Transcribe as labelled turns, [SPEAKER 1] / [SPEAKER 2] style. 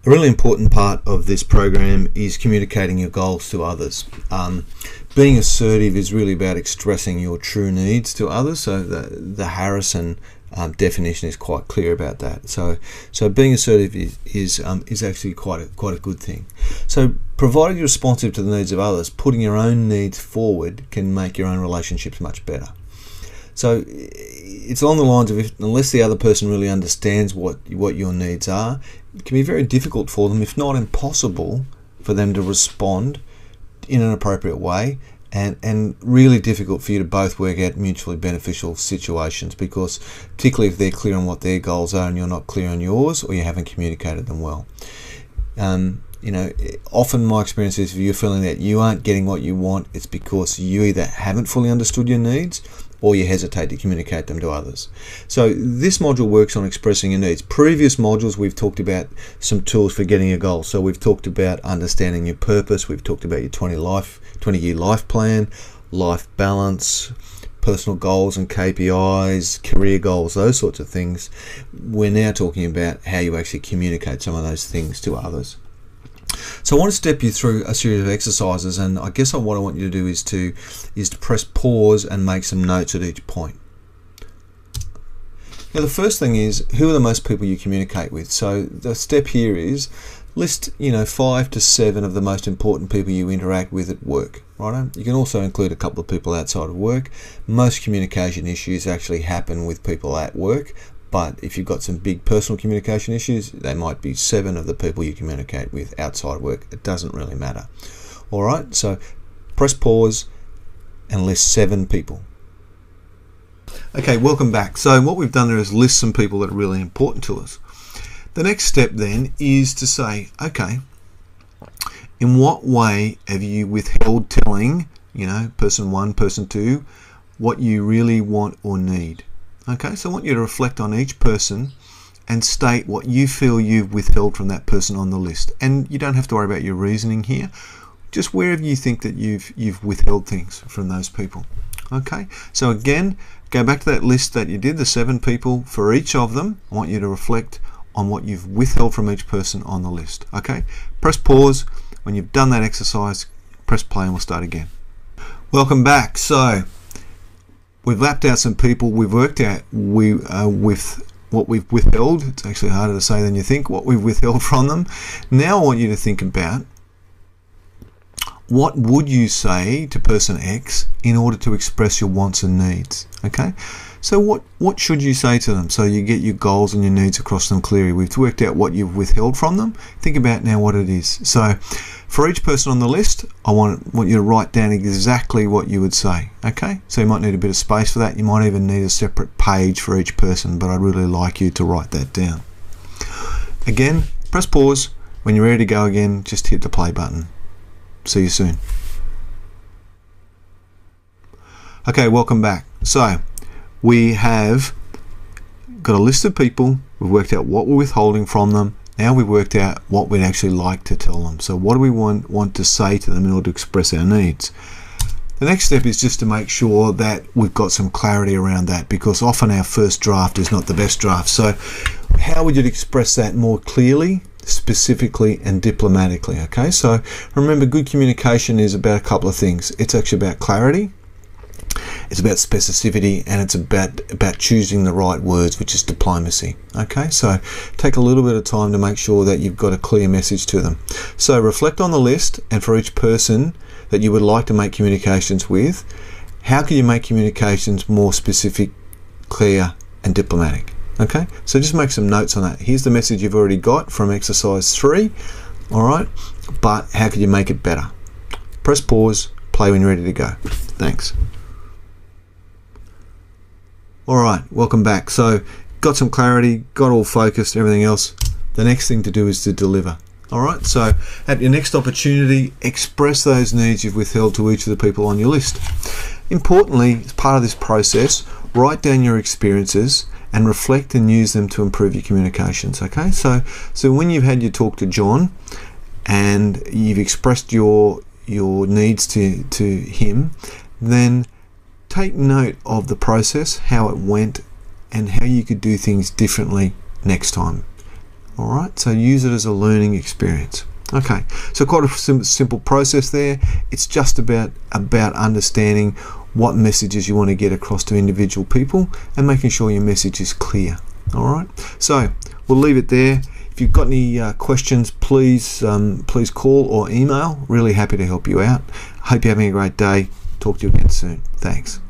[SPEAKER 1] A really important part of this program is communicating your goals to others. Being assertive is really about expressing your true needs to others. So the Harrison definition is quite clear about that. So being assertive is actually quite a good thing. So provided you're responsive to the needs of others, putting your own needs forward can make your own relationships much better. So it's along the lines of unless the other person really understands what your needs are, it can be very difficult for them, if not impossible, for them to respond in an appropriate way, and really difficult for you to both work out mutually beneficial situations, because particularly if they're clear on what their goals are and you're not clear on yours, or you haven't communicated them well. Often my experience is if you're feeling that you aren't getting what you want, it's because you either haven't fully understood your needs or you hesitate to communicate them to others. So this module works on expressing your needs. Previous modules we've talked about some tools for getting a goal. So we've talked about understanding your purpose, we've talked about your 20-year life plan, life balance, personal goals and KPIs, career goals, those sorts of things. We're now talking about how you actually communicate some of those things to others. So I want to step you through a series of exercises, and I guess what I want you to do is to press pause and make some notes at each point. Now the first thing is, who are the most people you communicate with? So the step here is list 5 to 7 of the most important people you interact with at work. Right? You can also include a couple of people outside of work. Most communication issues actually happen with people at work, but if you've got some big personal communication issues, they might be 7 of the people you communicate with outside work. It doesn't really matter. All right, so press pause and list 7 people. Okay, welcome back. So what we've done there is list some people that are really important to us. The next step then is to say, okay, in what way have you withheld telling, person 1, person 2, what you really want or need? Okay, so I want you to reflect on each person and state what you feel you've withheld from that person on the list. And you don't have to worry about your reasoning here. Just wherever you think that you've withheld things from those people. Okay, so again, go back to that list that you did, the 7 people. For each of them, I want you to reflect on what you've withheld from each person on the list. Okay, press pause. When you've done that exercise, press play and we'll start again. Welcome back. So we've lapped out some people. We've worked out with what we've withheld. It's actually harder to say than you think, what we've withheld from them. Now I want you to think about, what would you say to person X in order to express your wants and needs? Okay, so what should you say to them so you get your goals and your needs across them clearly? We've worked out what you've withheld from them. Think about now what it is. So for each person on the list, I want you to write down exactly what you would say. Okay, so you might need a bit of space for that. You might even need a separate page for each person, but I'd really like you to write that down. Again, press pause. When you're ready to go again, just hit the play button. See you soon. Okay, welcome back. So we have got a list of people. We've worked out what we're withholding from them. Now we've worked out what we'd actually like to tell them. So what do we want to say to them in order to express our needs? The next step is just to make sure that we've got some clarity around that, because often our first draft is not the best draft. So how would you express that more clearly, specifically and diplomatically? Okay, so remember, good communication is about a couple of things. It's actually about clarity, it's about specificity, and it's about choosing the right words, which is diplomacy. Okay, so take a little bit of time to make sure that you've got a clear message to them. So reflect on the list, and for each person that you would like to make communications with, how can you make communications more specific, clear and diplomatic? Okay, so just make some notes on that. Here's the message you've already got from exercise 3. All right, but how can you make it better? Press pause, play when you're ready to go. Thanks. All right, welcome back. So got some clarity, got all focused, everything else. The next thing to do is to deliver. All right, so at your next opportunity, express those needs you've withheld to each of the people on your list. Importantly, as part of this process, write down your experiences and reflect and use them to improve your communications. Okay, so when you've had your talk to John and you've expressed your needs to him, then take note of the process, how it went, and how you could do things differently next time. All right, so use it as a learning experience. Okay, so quite a simple process there. It's just about understanding what messages you want to get across to individual people and making sure your message is clear. All right, so we'll leave it there. If you've got any questions, please call or email. Really happy to help you out. Hope you're having a great day. Talk to you again soon. Thanks.